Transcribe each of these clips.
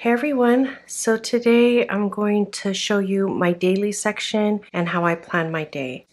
Hey everyone, so today I'm going to show you my daily section and how I plan my day.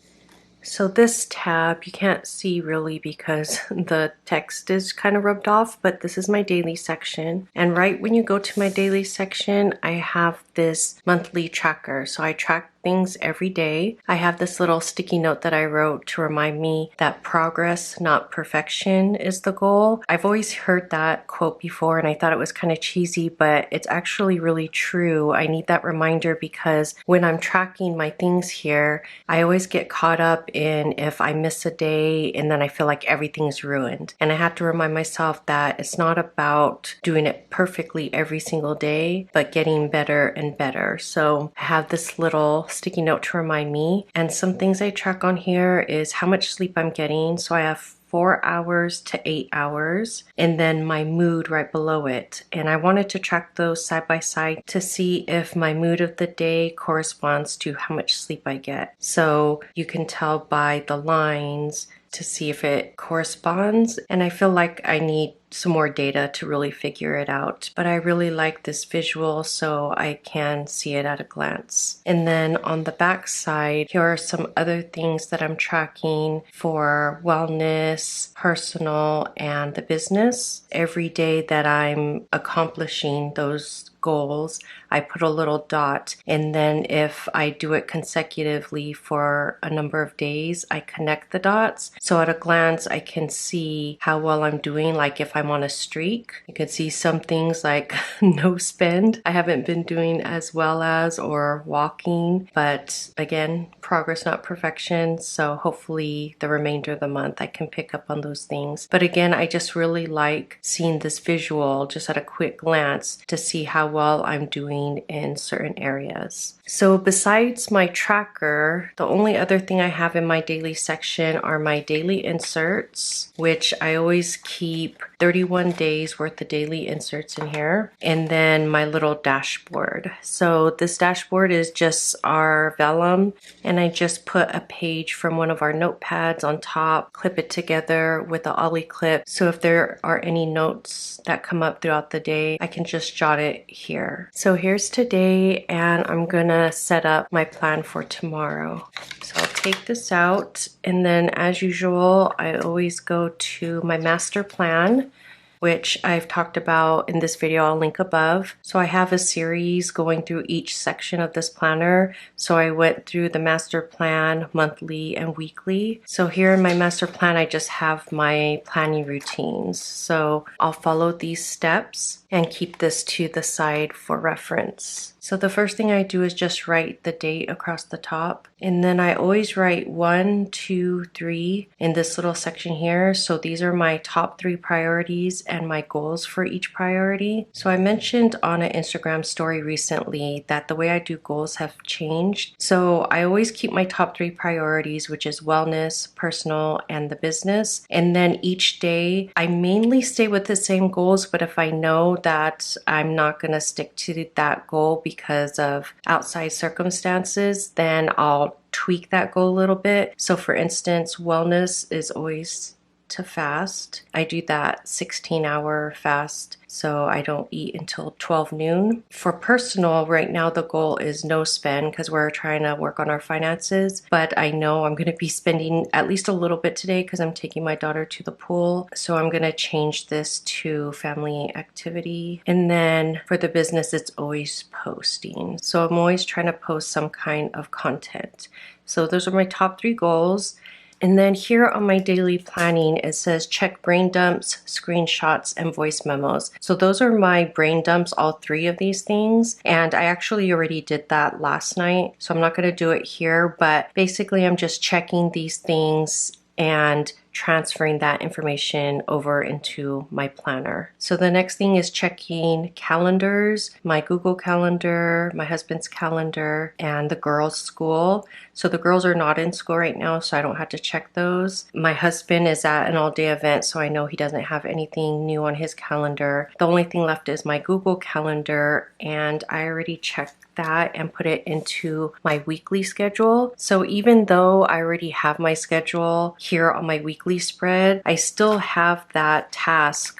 So this tab you can't see really because the text is kind of rubbed off, but this is my daily section. And right when you go to my daily section, I have this monthly tracker. So I track things every day. I have this little sticky note that I wrote to remind me that progress, not perfection, is the goal. I've always heard that quote before and I thought it was kind of cheesy, but it's actually really true. I need that reminder because when I'm tracking my things here, I always get caught up in if I miss a day and then I feel like everything's ruined. And I have to remind myself that it's not about doing it perfectly every single day, but getting better and better. So I have this little sticky note to remind me. And some things I track on here is how much sleep I'm getting. So I have 4 hours to 8 hours, and then my mood right below it. And I wanted to track those side by side to see if my mood of the day corresponds to how much sleep I get. So you can tell by the lines to see if it corresponds. And I feel like I need some more data to really figure it out. But I really like this visual so I can see it at a glance. And then on the back side, here are some other things that I'm tracking for wellness, personal, and the business. Every day that I'm accomplishing those goals, I put a little dot, and then if I do it consecutively for a number of days, I connect the dots. So at a glance, I can see how well I'm doing, like if I'm on a streak. You can see some things like no spend. I haven't been doing as well as, or walking, but again, progress, not perfection. So hopefully the remainder of the month, I can pick up on those things. But again, I just really like seeing this visual just at a quick glance to see how well I'm doing in certain areas. So besides my tracker, the only other thing I have in my daily section are my daily inserts, which I always keep 31 days worth of daily inserts in here, and then my little dashboard. So this dashboard is just our Vellum, and I just put a page from one of our notepads on top, clip it together with the ollie clip. So if there are any notes that come up throughout the day, I can just jot it here. So here's today, and I'm gonna set up my plan for tomorrow. So I'll take this out, and then as usual, I always go to my master plan, which I've talked about in this video. I'll link above. So I have a series going through each section of this planner. So I went through the master plan monthly and weekly. So here in my master plan, I just have my planning routines. So I'll follow these steps and keep this to the side for reference. So the first thing I do is just write the date across the top. And then I always write 1, 2, 3 in this little section here. So these are my top 3 priorities and my goals for each priority. So I mentioned on an Instagram story recently that the way I do goals have changed. So I always keep my top 3 priorities, which is wellness, personal, and the business. And then each day I mainly stay with the same goals, but if I know that I'm not going to stick to that goal because of outside circumstances, then I'll tweak that goal a little bit. So for instance, wellness is always to fast. I do that 16-hour fast, so I don't eat until 12 noon. For personal, right now the goal is no spend because we're trying to work on our finances, but I know I'm going to be spending at least a little bit today because I'm taking my daughter to the pool. So I'm going to change this to family activity. And then for the business, it's always posting. So I'm always trying to post some kind of content. So those are my top 3 goals. And then here on my daily planning, it says check brain dumps, screenshots, and voice memos. So those are my brain dumps, all 3 of these things. And I actually already did that last night, so I'm not going to do it here. But basically, I'm just checking these things and transferring that information over into my planner. So the next thing is checking calendars, my Google Calendar, my husband's calendar, and the girls' school. So the girls are not in school right now, so I don't have to check those. My husband is at an all-day event, so I know he doesn't have anything new on his calendar. The only thing left is my Google Calendar, and I already checked that and put it into my weekly schedule. So even though I already have my schedule here on my weekly spread, I still have that task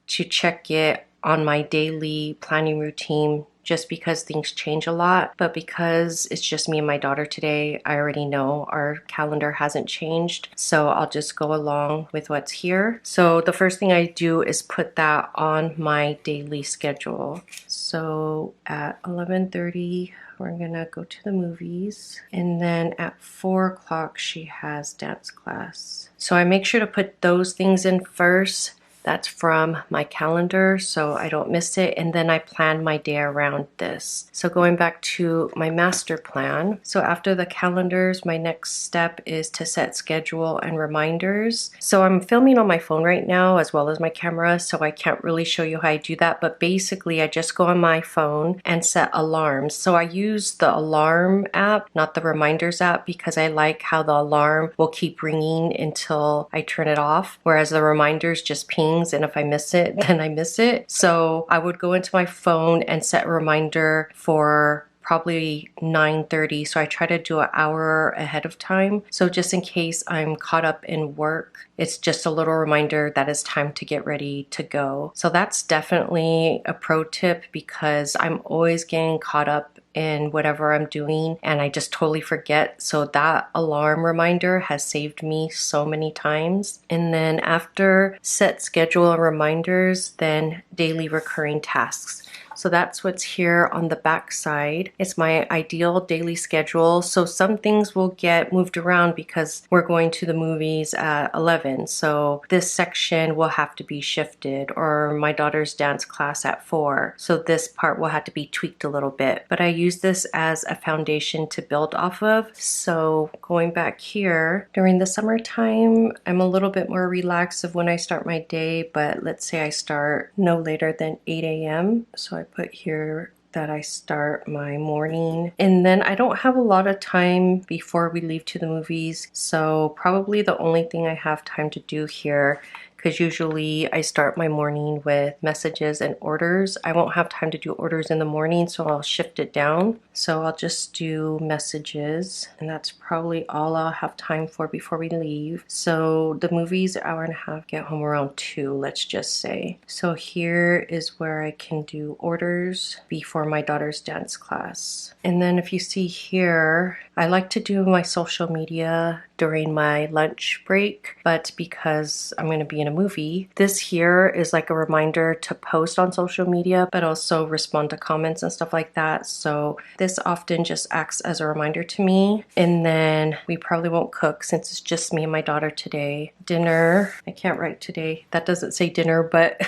to check it on my daily planning routine just because things change a lot, but because it's just me and my daughter today, I already know our calendar hasn't changed, so I'll just go along with what's here. So the first thing I do is put that on my daily schedule. So at 11:30, we're gonna go to the movies, and then at 4 o'clock she has dance class. So I make sure to put those things in first. That's from my calendar so I don't miss it, and then I plan my day around this. So going back to my master plan, so after the calendars, my next step is to set schedule and reminders. So I'm filming on my phone right now as well as my camera, so I can't really show you how I do that, but basically I just go on my phone and set alarms. So I use the alarm app, not the reminders app, because I like how the alarm will keep ringing until I turn it off, whereas the reminders just ping, and if I miss it, then I miss it. So I would go into my phone and set a reminder for probably 9:30. So I try to do an hour ahead of time. So just in case I'm caught up in work, it's just a little reminder that it's time to get ready to go. So that's definitely a pro tip because I'm always getting caught up in whatever I'm doing and I just totally forget. So that alarm reminder has saved me so many times. And then after set schedule and reminders, then daily recurring tasks. So that's what's here on the back side. It's my ideal daily schedule. So some things will get moved around because we're going to the movies at 11. So this section will have to be shifted, or my daughter's dance class at 4. So this part will have to be tweaked a little bit. But I use this as a foundation to build off of. So going back here, during the summertime, I'm a little bit more relaxed of when I start my day, but let's say I start no later than 8 a.m. So I put here that I start my morning, and then I don't have a lot of time before we leave to the movies, so probably the only thing I have time to do here, because usually I start my morning with messages and orders. I won't have time to do orders in the morning, so I'll shift it down. So I'll just do messages, and that's probably all I'll have time for before we leave. So the movie's an hour and a half, get home around 2, let's just say. So here is where I can do orders before my daughter's dance class. And then if you see here, I like to do my social media during my lunch break, but because I'm going to be in a movie, this here is like a reminder to post on social media, but also respond to comments and stuff like that. So this often just acts as a reminder to me. And then we probably won't cook since it's just me and my daughter today. Dinner, I can't write today. That doesn't say dinner, but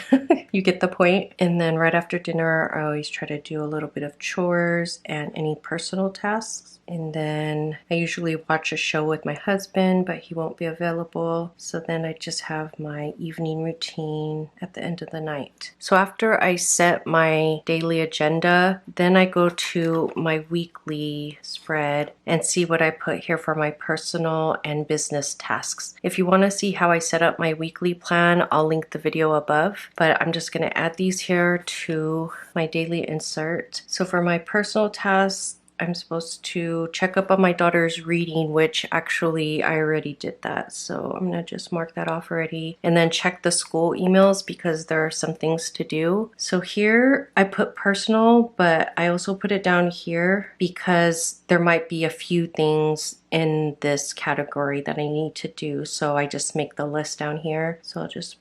you get the point. And then right after dinner, I always try to do a little bit of chores and any personal tasks. And then I usually watch a show with my husband, but he won't be available. So then I just have my evening routine at the end of the night. So after I set my daily agenda, then I go to my weekly spread and see what I put here for my personal and business tasks. If you want to see how I set up my weekly plan, I'll link the video above, but I'm just going to add these here to my daily insert. So for my personal tasks, I'm supposed to check up on my daughter's reading, which actually I already did that. So I'm gonna just mark that off already. And then check the school emails because there are some things to do. So here I put personal, but I also put it down here because there might be a few things in this category that I need to do. So I just make the list down here. So I'll just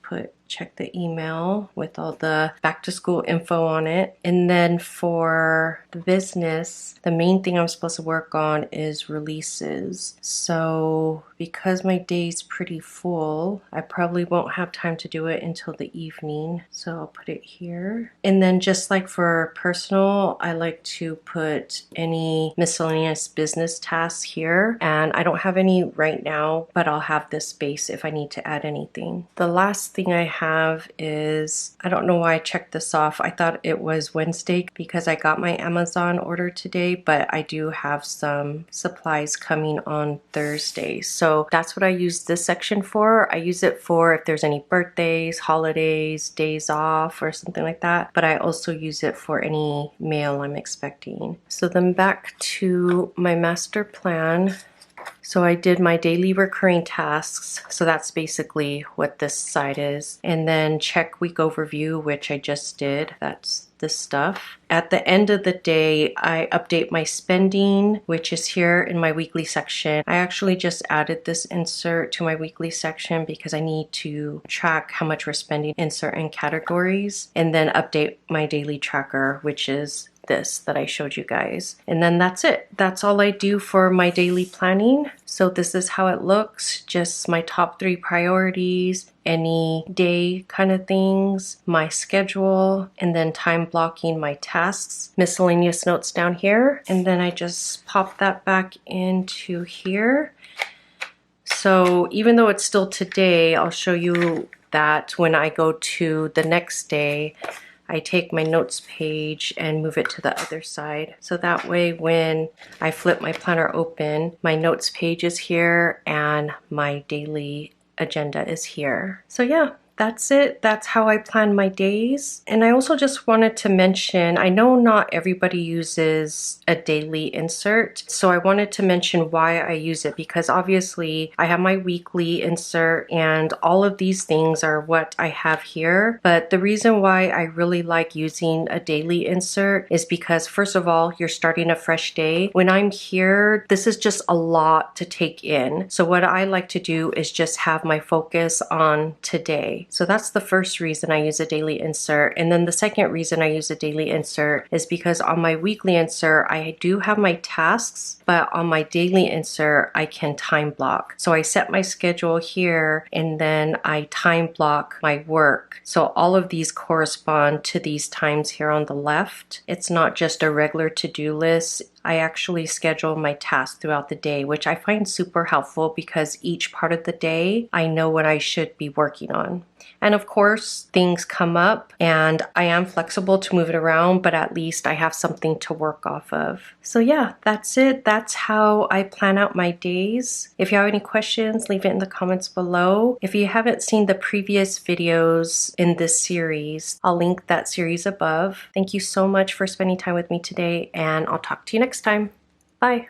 check the email with all the back to school info on it. And then for the business, the main thing I'm supposed to work on is releases. So because my day's pretty full, I probably won't have time to do it until the evening. So I'll put it here. And then just like for personal, I like to put any miscellaneous business tasks here. And I don't have any right now, but I'll have this space if I need to add anything. The last thing I have is, I don't know why I checked this off. I thought it was Wednesday because I got my Amazon order today, but I do have some supplies coming on Thursday. So that's what I use this section for. I use it for if there's any birthdays, holidays, days off, or something like that. But I also use it for any mail I'm expecting. So then back to my master plan. So I did my daily recurring tasks. So that's basically what this side is. And then check week overview, which I just did. That's this stuff. At the end of the day, I update my spending, which is here in my weekly section. I actually just added this insert to my weekly section because I need to track how much we're spending in certain categories, and then update my daily tracker, which is this that I showed you guys. And then that's it. That's all I do for my daily planning. So this is how it looks. Just my top 3 priorities, any day kind of things, my schedule, and then time blocking my tasks, miscellaneous notes down here. And then I just pop that back into here. So even though it's still today, I'll show you that when I go to the next day, I take my notes page and move it to the other side. So that way when I flip my planner open, my notes page is here and my daily agenda is here. So yeah, that's it. That's how I plan my days. And I also just wanted to mention, I know not everybody uses a daily insert, so I wanted to mention why I use it, because obviously I have my weekly insert and all of these things are what I have here. But the reason why I really like using a daily insert is because, first of all, you're starting a fresh day. When I'm here, this is just a lot to take in. So what I like to do is just have my focus on today. So that's the first reason I use a daily insert. And then the second reason I use a daily insert is because on my weekly insert, I do have my tasks, but on my daily insert, I can time block. So I set my schedule here and then I time block my work. So all of these correspond to these times here on the left. It's not just a regular to-do list. I actually schedule my tasks throughout the day, which I find super helpful because each part of the day, I know what I should be working on. And of course, things come up and I am flexible to move it around, but at least I have something to work off of. So yeah, that's it. That's how I plan out my days. If you have any questions, leave it in the comments below. If you haven't seen the previous videos in this series, I'll link that series above. Thank you so much for spending time with me today, and I'll talk to you next time. Bye.